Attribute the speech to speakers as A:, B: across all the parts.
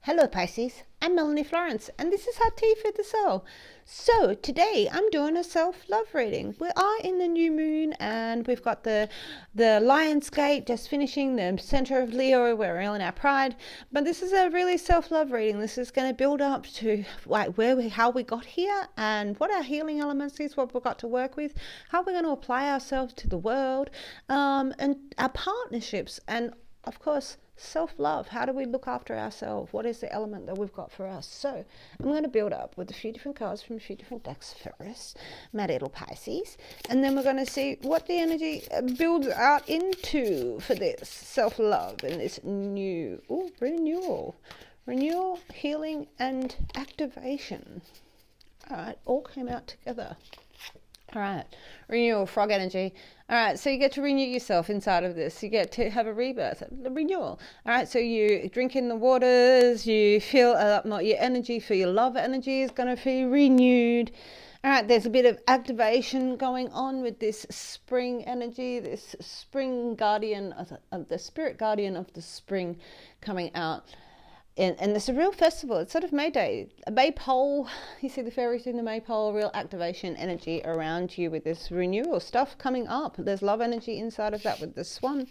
A: Hello Pisces, I'm Melanie Florence and this is Hot Tea for the Soul. So today I'm doing a self-love reading. We are in the new moon and we've got the Lion's Gate just finishing, the center of Leo, we're all in our pride. But this is a really self-love reading. This is going to build up to how we got here and what our healing elements is, what we've got to work with, how we're going to apply ourselves to the world, and our partnerships, and of course self-love. How do we look after ourselves? What is the element that we've got for us? So I'm going to build up with a few different cards from a few different decks first, my little Pisces, and then we're going to see what the energy builds out into for this self-love and this new renewal, healing and activation. All right, all came out together. All right, renewal, frog energy. All right, so you get to renew yourself inside of this. You get to have a rebirth, a renewal. All right, so you drink in the waters, you feel your energy for your love energy is going to be renewed. All right, there's a bit of activation going on with this spring energy, this spring guardian, of the spirit guardian of the spring coming out. And it's a real festival. It's sort of May Day, a maypole. You see the fairies in the maypole, real activation energy around you with this renewal stuff coming up. There's love energy inside of that with the swan.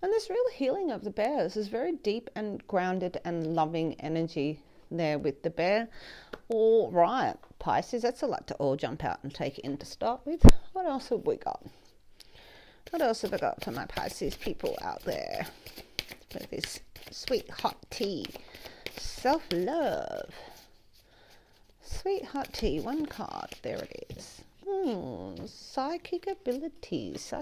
A: And this real healing of the bear. This is very deep and grounded and loving energy there with the bear. All right, Pisces, that's a lot to all jump out and take in to start with. What else have we got? What else have I got for my Pisces people out there? For this sweet hot tea, self-love, sweet hot tea, one card, there it is. Psychic abilities.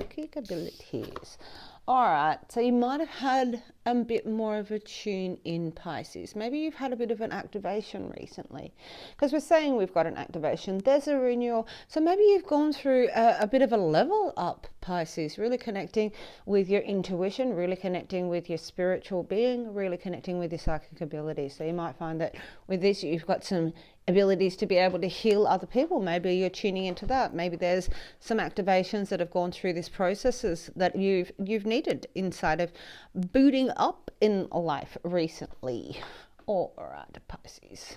A: All right, so you might have had a bit more of a tune in, Pisces. Maybe you've had a bit of an activation recently, because we're saying we've got an activation, there's a renewal. So maybe you've gone through a bit of a level up, Pisces, really connecting with your intuition, really connecting with your spiritual being, really connecting with your psychic ability. So you might find that with this you've got some abilities to be able to heal other people. Maybe you're tuning into that. Maybe there's some activations that have gone through these processes that you've needed inside of booting up in life recently. All right, Pisces.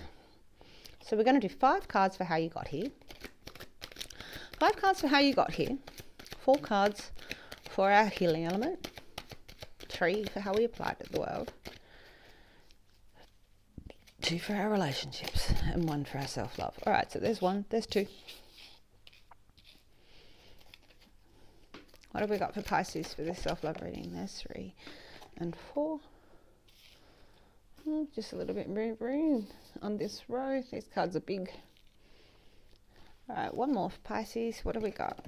A: So we're going to do 5 cards for how you got here. 5 cards for how you got here. 4 cards for our healing element. 3 for how we apply it to the world. 2 for our relationships and 1 for our self-love. All right, so there's 1, there's 2. What have we got for Pisces for this self-love reading? There's 3 and 4. Just a little bit room on this row. These cards are big. All right, 1 more for Pisces. What have we got?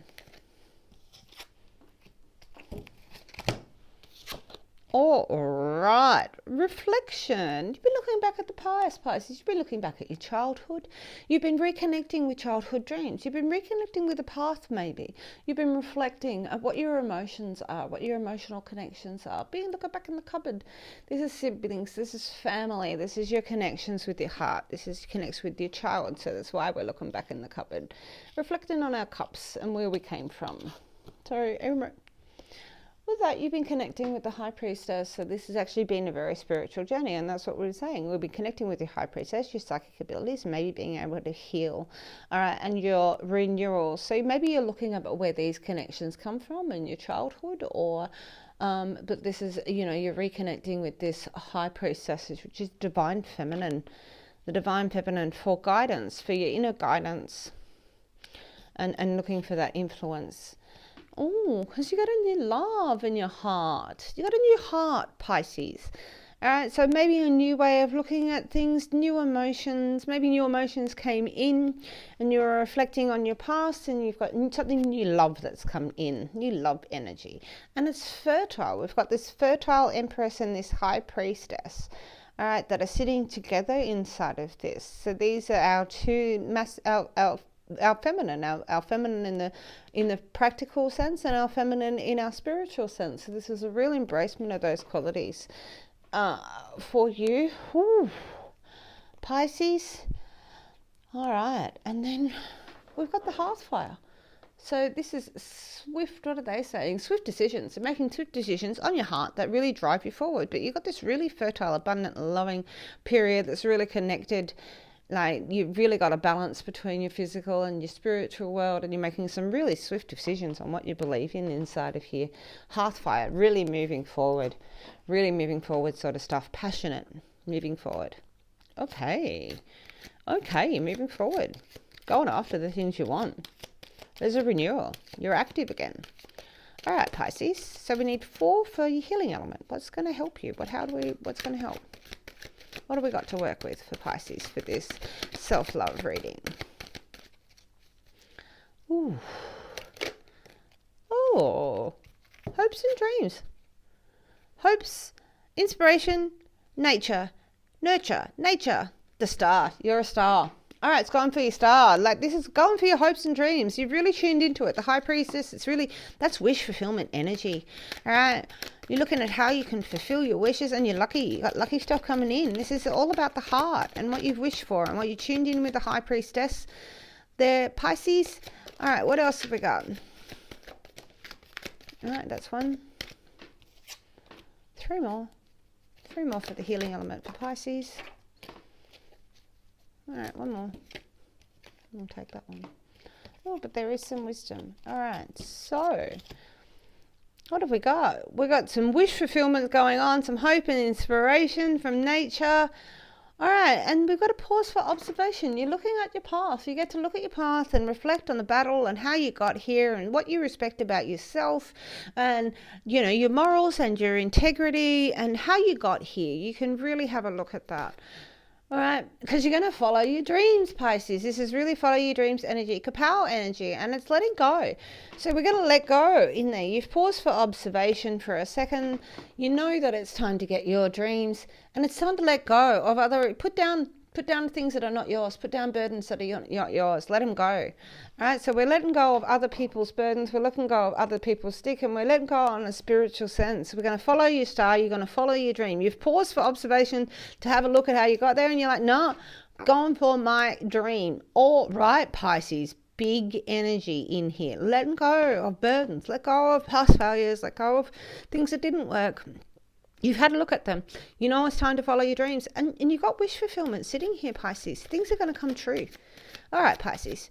A: All right, reflection. You've been looking back at the past, Pisces. You've been looking back at your childhood. You've been reconnecting with childhood dreams. You've been reconnecting with the past, maybe. You've been reflecting at what your emotions are, what your emotional connections are. Looking back in the cupboard. This is siblings. This is family. This is your connections with your heart. This is connects with your child. So that's why we're looking back in the cupboard, reflecting on our cups and where we came from. So with that, you've been connecting with the High Priestess. So this has actually been a very spiritual journey, and that's what we're saying. We'll be connecting with your High Priestess, your psychic abilities, maybe being able to heal, all right, and your renewal. So maybe you're looking at where these connections come from in your childhood, or but this is, you're reconnecting with this High Priestess, which is divine feminine, the divine feminine, for guidance, for your inner guidance, and looking for that influence. Oh, because you got a new love in your heart. You got a new heart, Pisces. All right, so maybe a new way of looking at things, new emotions. Maybe new emotions came in and you're reflecting on your past and you've got something new love that's come in, new love energy. And it's fertile. We've got this fertile Empress and this High Priestess, all right, that are sitting together inside of this. So these are our two our feminine, our feminine in the practical sense, and our feminine in our spiritual sense. So this is a real embracement of those qualities for you. Pisces. All right, and then we've got the hearth fire. So this is swift, what are they saying? Swift decisions. So making swift decisions on your heart that really drive you forward. But you've got this really fertile, abundant, loving period that's really connected. Like you've really got a balance between your physical and your spiritual world, and you're making some really swift decisions on what you believe in inside of here. Hearthfire, really moving forward sort of stuff. Passionate, moving forward. Okay, you're moving forward. Going after the things you want. There's a renewal. You're active again. All right, Pisces. So we need 4 for your healing element. What's going to help you? What's going to help? What have we got to work with for Pisces for this self-love reading? Ooh. Oh. Hopes and dreams. Hopes, inspiration, nature, nurture, nature. The star. You're a star. All right, it's going for your star. Like this is going for your hopes and dreams. You've really tuned into it. The High Priestess, that's wish fulfillment energy. All right, you're looking at how you can fulfill your wishes, and you're lucky. You got lucky stuff coming in. This is all about the heart and what you've wished for and what you tuned in with the High Priestess. The Pisces. All right, what else have we got? All right, that's 1. 3 more. 3 more for the healing element for Pisces. All right, 1 more. We'll take that one. Oh, but there is some wisdom. All right, so what have we got? We got some wish fulfillment going on, some hope and inspiration from nature. All right, and we've got to pause for observation. You're looking at your path. You get to look at your path and reflect on the battle and how you got here and what you respect about yourself and, you know, your morals and your integrity and how you got here. You can really have a look at that. All right, because you're going to follow your dreams, Pisces. This is really follow your dreams energy, kapow energy, and it's letting go. So we're going to let go in there. You've paused for observation for a second. You know that it's time to get your dreams, and it's time to let go of put down things that are not yours. Put down burdens that are not yours. Let them go. All right, so we're letting go of other people's burdens. We're letting go of other people's stick, and we're letting go on a spiritual sense. We're going to follow your star. You're going to follow your dream. You've paused for observation to have a look at how you got there, and you're like, no, going for my dream. All right, Pisces. Big energy in here. Letting go of burdens. Let go of past failures. Let go of things that didn't work. You've had a look at them. You know it's time to follow your dreams. And you've got wish fulfillment sitting here, Pisces. Things are going to come true. All right, Pisces.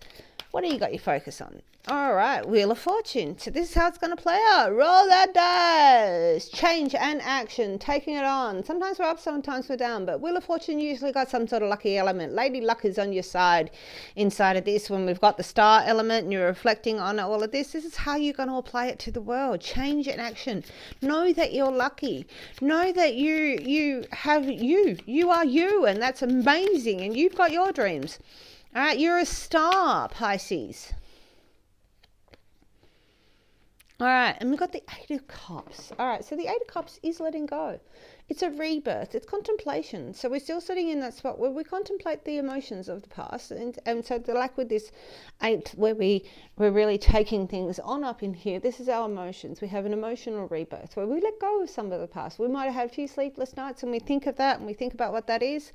A: What do you got your focus on? All right, Wheel of Fortune. So this is how it's going to play out. Roll that dice. Change and action. Taking it on. Sometimes we're up, sometimes we're down. But Wheel of Fortune usually got some sort of lucky element. Lady Luck is on your side inside of this. When we've got the star element and you're reflecting on all of this, this is how you're going to apply it to the world. Change and action. Know that you're lucky. Know that you are you, and that's amazing. And you've got your dreams. All right, you're a star, Pisces. All right, and we've got the 8 of Cups. All right, so the 8 of Cups is letting go. It's a rebirth. It's contemplation. So we're still sitting in that spot where we contemplate the emotions of the past. And so like with this 8, where we're really taking things on up in here, this is our emotions. We have an emotional rebirth where we let go of some of the past. We might have had a few sleepless nights and we think of that and we think about what that is.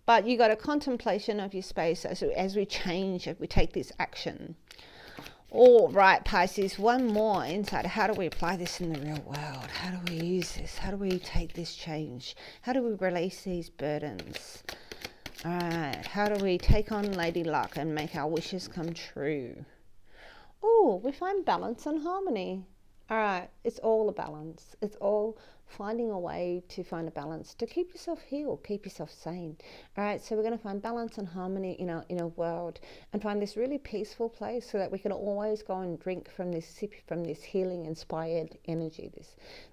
A: But you got a contemplation of your space as we change, as we take this action. All right, Pisces, 1 more insight. How do we apply this in the real world? How do we use this? How do we take this change? How do we release these burdens? All right, how do we take on Lady Luck and make our wishes come true? Oh, we find balance and harmony. All right, it's all a balance. It's all finding a way to find a balance, to keep yourself healed, keep yourself sane. All right, so we're going to find balance and harmony in our world and find this really peaceful place so that we can always go and drink from this healing inspired energy.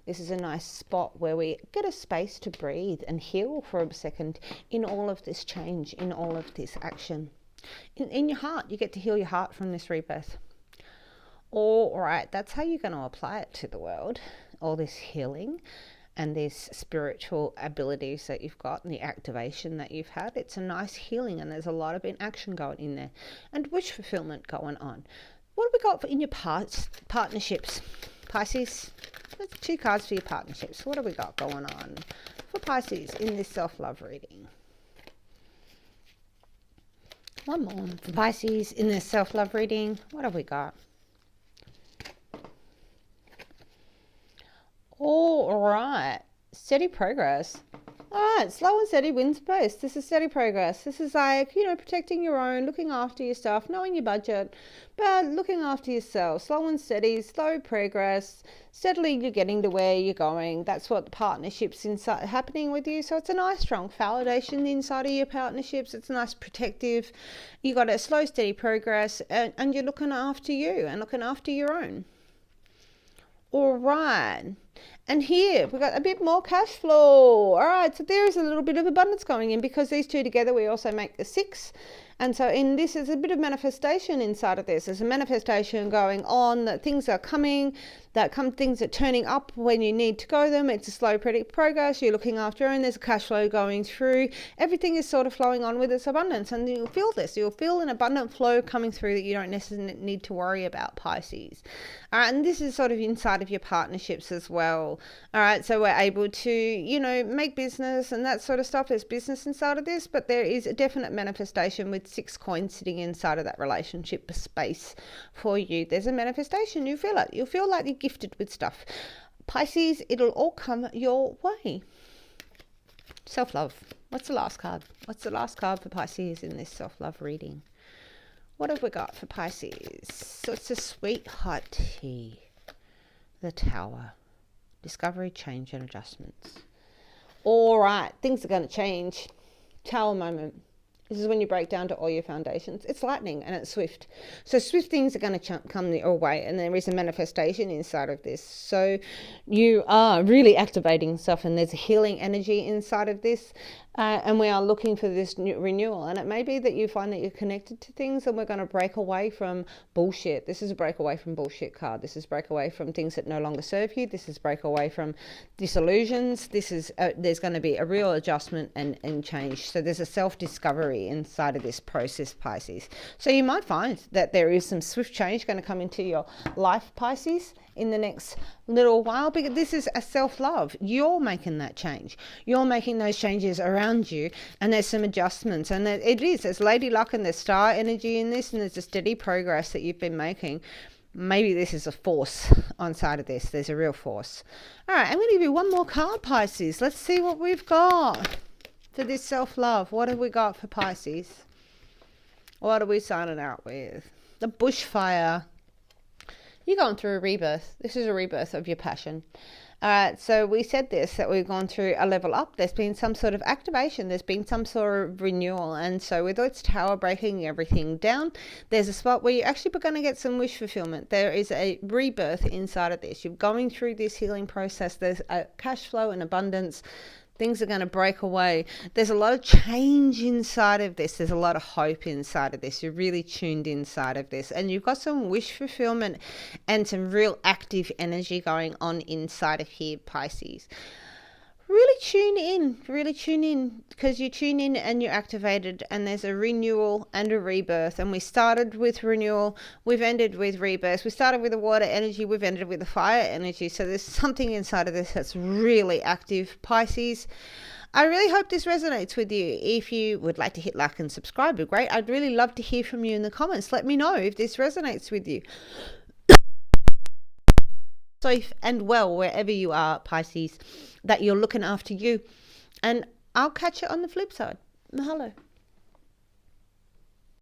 A: This is a nice spot where we get a space to breathe and heal for a second in all of this change, in all of this action. In your heart, you get to heal your heart from this rebirth. All right, that's how you're going to apply it to the world, all this healing and these spiritual abilities that you've got and the activation that you've had. It's a nice healing, and there's a lot of action going in there and wish fulfillment going on. What have we got in your partnerships, Pisces? There's 2 cards for your partnerships. What have we got going on for Pisces in this self-love reading? 1 more for Pisces in this self-love reading. What have we got? All right. Steady progress. All right, slow and steady wins best. This is steady progress. This is like, protecting your own, looking after your stuff, knowing your budget, but looking after yourself. Slow and steady, slow progress. Steadily you're getting to where you're going. That's what the partnership's inside happening with you. So it's a nice strong validation inside of your partnerships. It's nice protective. You got a slow, steady progress, and you're looking after you and looking after your own. All right. And here we've got a bit more cash flow. All right, so there is a little bit of abundance going in because these two together we also make the 6. And so in this is a bit of manifestation inside of this. There's a manifestation going on that things are coming, things are turning up when you need to go them. It's a slow progress. You're looking after and there's a cash flow going through. Everything is sort of flowing on with this abundance, and you'll feel this. You'll feel an abundant flow coming through that you don't necessarily need to worry about, Pisces. All right, and this is sort of inside of your partnerships as well. All right, so we're able to, make business and that sort of stuff. There's business inside of this, but there is a definite manifestation with 6 coins sitting inside of that relationship space for you. There's a manifestation. You feel it. You feel like you're gifted with stuff. Pisces, it'll all come your way. Self-love. What's the last card? What's the last card for Pisces in this self-love reading? What have we got for Pisces? So it's a sweetheart tea. The Tower. Discovery, change, and adjustments. All right, things are going to change. Tower moment. This is when you break down to all your foundations. It's lightning and it's swift. So swift things are going to come your way, and there is a manifestation inside of this. So you are really activating stuff, and there's a healing energy inside of this. And we are looking for this new renewal. And it may be that you find that you're connected to things, and we're going to break away from bullshit. This is a break away from bullshit card. This is break away from things that no longer serve you. This is break away from disillusions. This is there's going to be a real adjustment and change. So there's a self-discovery inside of this process, Pisces. So you might find that there is some swift change going to come into your life, Pisces, in the next little while, because this is a self-love. You're making that change. You're making those changes around you, and there's some adjustments, and there's lady luck and there's star energy in this, and there's a steady progress that you've been making. Maybe this is a force on side of this. There's a real force. All right, I'm going to give you one more card, Pisces. Let's see what we've got for this self-love. What have we got for Pisces? What are we signing out with? The bushfire. You're going through a rebirth. This is a rebirth of your passion. All right, so we said this, that we've gone through a level up. There's been some sort of activation. There's been some sort of renewal. And so with its tower breaking everything down, there's a spot where you're actually going to get some wish fulfillment. There is a rebirth inside of this. You're going through this healing process. There's a cash flow and abundance. Things are going to break away. There's a lot of change inside of this. There's a lot of hope inside of this. You're really tuned inside of this. And you've got some wish fulfillment and some real active energy going on inside of here, Pisces. Really tune in, because you tune in and you're activated, and there's a renewal and a rebirth. And we started with renewal, we've ended with rebirth. We started with the water energy, we've ended with the fire energy. So there's something inside of this that's really active, Pisces. I really hope this resonates with you. If you would like to hit like and subscribe, it'd be great. I'd really love to hear from you in the comments. Let me know if this resonates with you. Safe and well wherever you are, Pisces, that you're looking after you, and I'll catch you on the flip side. Mahalo.